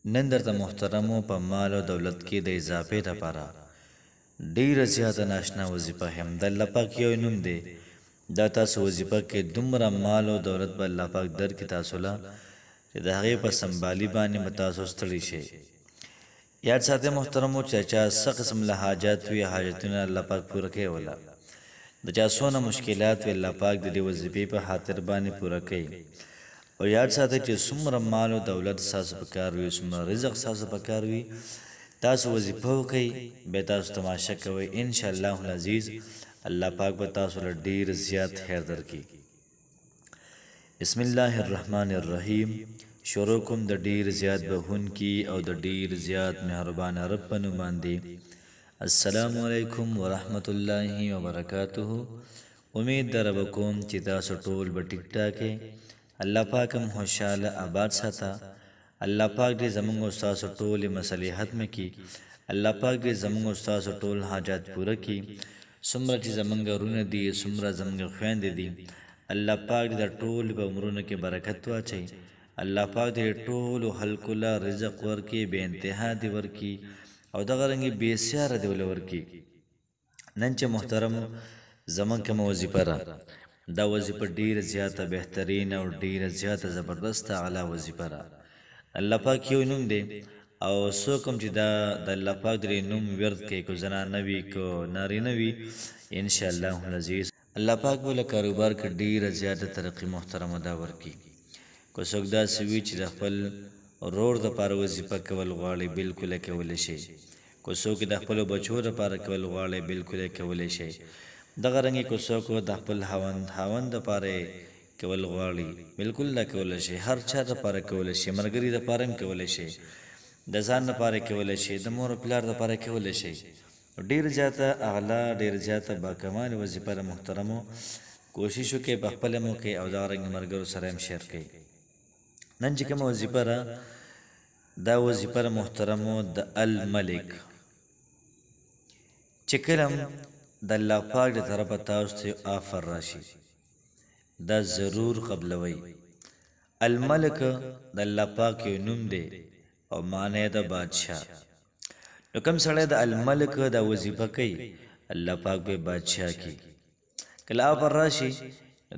نن درته محترمو په مال او دولت کې د اضافې لپاره ډیره زیاته ناشنا وظیفه هم د الله پاک یو نوم دی. دا تاسو وظیفه کې دومره مال او دولت به الله پاک درکړي تاسو له چې د هغې په سمبالي باندې به تاسو ستړي شئ. یاد ساتئ محترمو چې چا څه قسم له حاجات وي حاجتونه الله پاک پوره کوي ولا د چا څونه مشکلات وي الله پاک د دې وظیفې په خاطر باندې پوره کوي. او یاد ساتئ چې څومره مال او دولت ستاسو په کار وي څومره رزق ستاسو په کار وي تاسو وظیفه وکئ بیا تاسو تماشه کوئ انشاءالله العزیز الله پاک به تاسو له ډېر زیات خیر درکړي. بسم الله الرحمن الرحیم. شروع کوم د ډېر زیات بخونکي او د ډېر زیات مهربان رب په نوم باندې. السلام علیکم ورحمت الله وبرکاته. امید در کوم چې تاسو ټول به ټیک ټاک الله پاک هم خوشاله آباد ساته. الله پاک دې زموږ او ستاسو ټولې مسلې ختم کړي. الله پاک دې زموږ او ستاسو ټول حاجات پوره کړي. څومره چې زموږ وروڼه دي څومره زموږ خویندې دي الله پاک دې ټول په عمرونو کې برکت واچوي. الله پاک دې ټولو خلکو له رزق ورکړي بې انتها دې ورکړي او دغه رنګې بې سیاره دې ورکړي. نن چې محترم زموږ کومه وظیفه ده دا وظیفه ډیره زیاته بهترین او ډیره زیاته زبردست اعلی وظیفه ده. الله پاک یو نوم دی او څوک هم چې دا د الله پاک د نوم ورد کوي کو زنانه وي کو نارینه وي انشاءالله العزیز الله پاک به له کاروبار کې ډیره زیاته ترقي محترمه دا ورکړي. کو څوک داسې وي چې د خپل ورور دپاره وظیفه کول غواړي بلکل یې کولی شي. کو څوک د خپلو بچو دپاره کول غواړي بلکل یې کولی شي. دغه رنګې کو څوک د خپل خاوند دپاره کول غواړي بلکل دا کولی شي. هر چا دپاره کولی شي. ملګري دپاره هم کولی شي. د ځان دپاره کولی شي. د مور او پلار دپاره کولی شي. ډېر زیاته اعلی ډېر زیاته باکمال وظیفه د محترمو کوشش وکړئ په خپله هم وکړئ او دغه رنګې ملګرو سره هم شیر کړئ. نن چې کومه وظیفه ده دا وظیفه د محترمو د الملک چې کله د الله پاک د طرفه تاسو ته آفر راشي دا ضرور قبلوئ. الملک د الله پاک یو نوم دی او معنی د بادشاه. نو کوم سړی د الملک دا وظیفه کوي الله پاک به بادشاه کوي. کله آفر راشي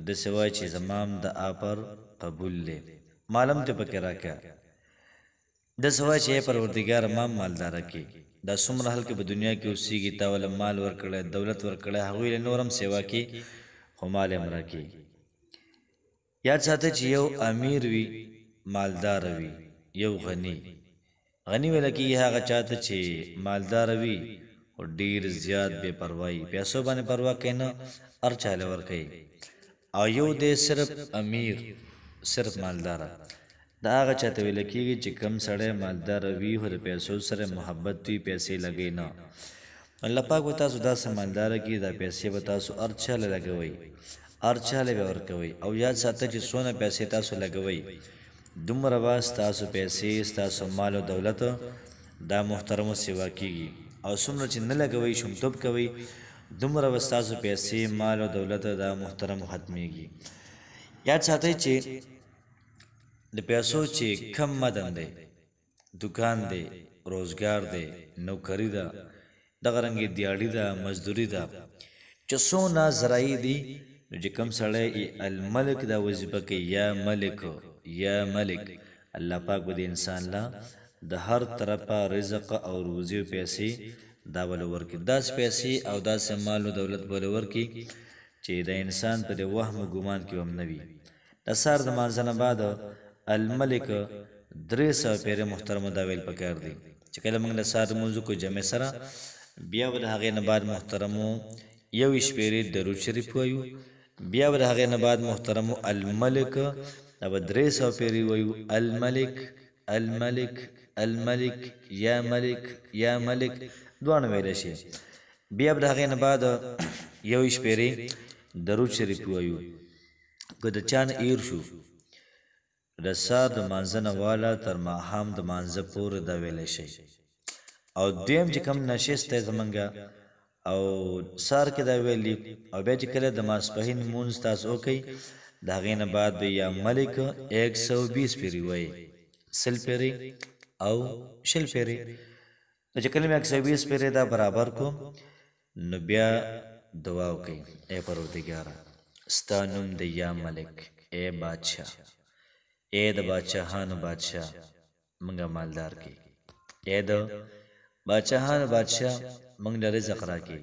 د سوای چې زمام د آفر قبول دی معلوم ته پکې راکړه د سوای چې پروردګار ما مالدار کی دا څومره خلک په دنیا کې اوسېږي تا ول مال ورکړی دولت ورکړی هغوی له نورم سیوا کوي خو مال یې هم راکوي. یاد ساته چې یو امیر وي مالدار وي یو غني ویل کېږي هغه چاته چې مالدار وي او ډېر زیات بې پروایي پیسو باندې پروا کوي نه هر چا له ورکوي. او یو دی صرف امیر صرف مالدار دا هغه چاته ویل کېږي چې کم سړی مالدار وي خو د پیسو سره محبت وي پیسې لګوي نه. الله پاک به تاسو داسې مالداره کړي دا پیسې به تاسو هر چا له لګوئ هر چا له به ورکوئ. او یاد ساته چې څونه پیسې تاسو لګوئ دومره به ستاسو پیسې ستاسو مال او دولت دا محترمو سیوا کېږي. او څومره چې نه لګوئ شومتوب کوئ دومره به ستاسو پیسې مال او دولت دا محترمو ختمیږي. یاد ساتئ چې د پیسو چې کم مدن دی دکان دی روزګار دی نوکری ده دغه رنګې دیاړي ده مزدوري ده چې څونه ذرایع دي نو چې کوم سړی الملک دا وظیفه کوي یا ملک یا ملک الله پاک به د انسان له د هر طرفه رزق او روزي او پیسې دا به له ورکړي. داسې پیسې او داسې مال او دولت به له ورکړي چې د انسان په د وهم او ګمان کې هم نه وي. د سهار د مانځه نه بعد الملک 300 پیرې محترمو دا ویل پکار دي چې کله موږ د سهار لمونځ کو جمع سره بیا به د هغې نه بعد محترمو 21 پیرې درود شریف وایو بیا به د هغې نه بعد محترمو الملک دا به 300 پیرې وایو الملک الملک الملک یا ملک یا ملک دواړه ویلی شي. بیا به د هغې نه بعد 21 پیرې درود شریف وایو. که د چا نه ایر شو د سهار د مانځه نه واله تر ماښام د مانځه پورې دا ویلی شي. او دویم چې کوم نشست دی زمونږ او سهار کې دا ویلي او بیا چې کله د ماسپښین لمونځ تاسو وکئ د هغې نه بعد به یا ملک 120 پیرې وایي 100 پیرې او شل پیری چې کله مې 120 پیری دا برابر کو نو بیا دعا وکي اے پروردګار ستا نوم د یا ملک اے بادشاہ اے د بادشاہانو بادشاہ منګه مالدار کی اے د بادشاہانو بادشاہ منګ له رزق راکی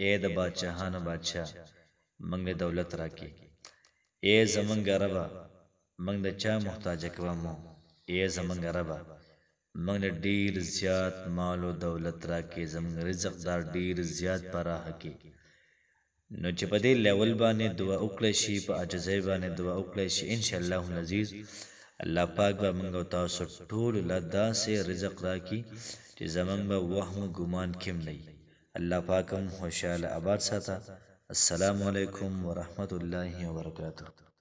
اے د بادشاہانو بادشاہ منګ له دولت راکی اے زمنګ ربا منګ د چا محتاج کومو اے زمنګ ربا منګ له ډیر زیات مال او دولت راکی زمنګ رزق دار ډیر زیات پراخ کی نو چې په دې لیول باندې دعا وکړئ شي په عجزۍ باندې دعا وکړئ شي ان شاء الله العزیز الله پاک به موږ تاسو ټول له داسې رزق راکړي چې زمونږ به وهم ګمان کم نه وي الله پاک هم خوشاله آباد ساته السلام علیکم ورحمت الله وبرکاته